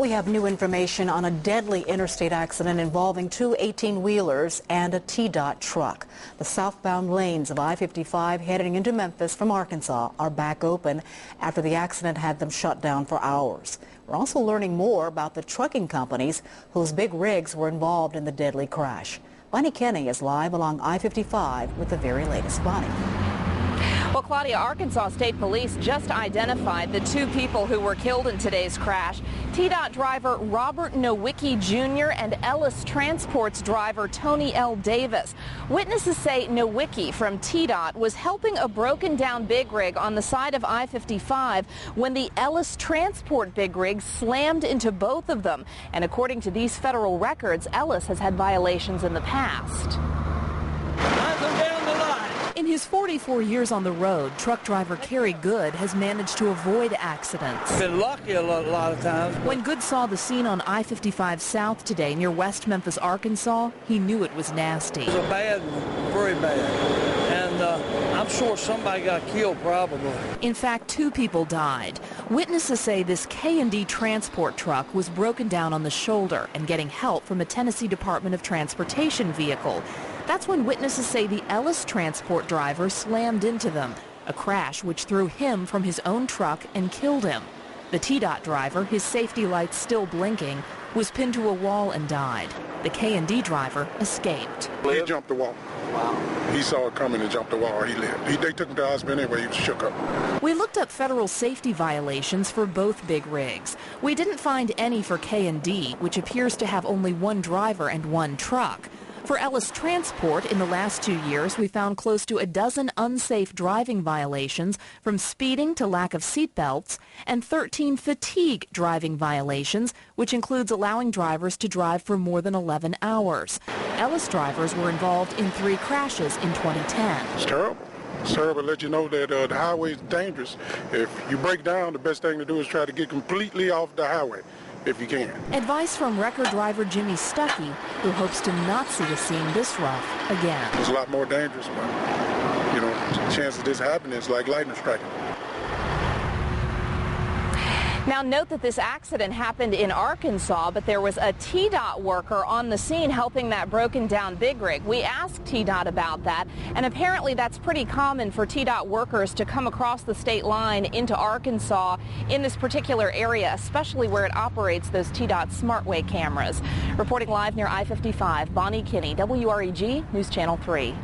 We have new information on a deadly interstate accident involving two 18-wheelers and a T-Dot truck. The southbound lanes of I-55 heading into Memphis from Arkansas are back open after the accident had them shut down for hours. We're also learning more about the trucking companies whose big rigs were involved in the deadly crash. Bonnie Kenny is live along I-55 with the very latest. Bonnie. Well, Claudia, Arkansas State Police just identified the two people who were killed in today's crash. T-Dot driver Robert Nowicki Jr. and Ellis Transport's driver Tony L. Davis. Witnesses say Nowicki from T-Dot was helping a broken down big rig on the side of I-55 when the Ellis Transport big rig slammed into both of them. And according to these federal records, Ellis has had violations in the past. In his 44 years on the road, truck driver Kerry Good has managed to avoid accidents. Been lucky a lot of times. When Good saw the scene on I-55 South today near West Memphis, Arkansas, he knew it was nasty. It was very bad. And I'm sure somebody got killed probably. In fact, two people died. Witnesses say this K&D transport truck was broken down on the shoulder and getting help from a Tennessee Department of Transportation vehicle. That's when witnesses say the Ellis Transport driver slammed into them, a crash which threw him from his own truck and killed him. The T-Dot driver, his safety lights still blinking, was pinned to a wall and died. The K&D driver escaped. He jumped the wall. Wow. He saw it coming and jumped the wall. He lived. They took him to the hospital anyway. He was shook up. We looked up federal safety violations for both big rigs. We didn't find any for K&D, which appears to have only one driver and one truck. For Ellis Transport, in the last 2 years, we found close to a dozen unsafe driving violations, from speeding to lack of seatbelts, and 13 fatigue driving violations, which includes allowing drivers to drive for more than 11 hours. Ellis drivers were involved in 3 crashes in 2010. It's terrible. It's terrible to let you know that the highway is dangerous. If you break down, the best thing to do is try to get completely off the highway, if you can. Advice from record driver Jimmy Stuckey, who hopes to not see a scene this rough again. It's a lot more dangerous, but, you know, the chance of this happening is like lightning striking. Now note that this accident happened in Arkansas, but there was a T-Dot worker on the scene helping that broken down big rig. We asked T-Dot about that, and apparently that's pretty common for T-Dot workers to come across the state line into Arkansas in this particular area, especially where it operates those T-Dot SmartWay cameras. Reporting live near I-55, Bonnie Kenny, WREG News Channel 3.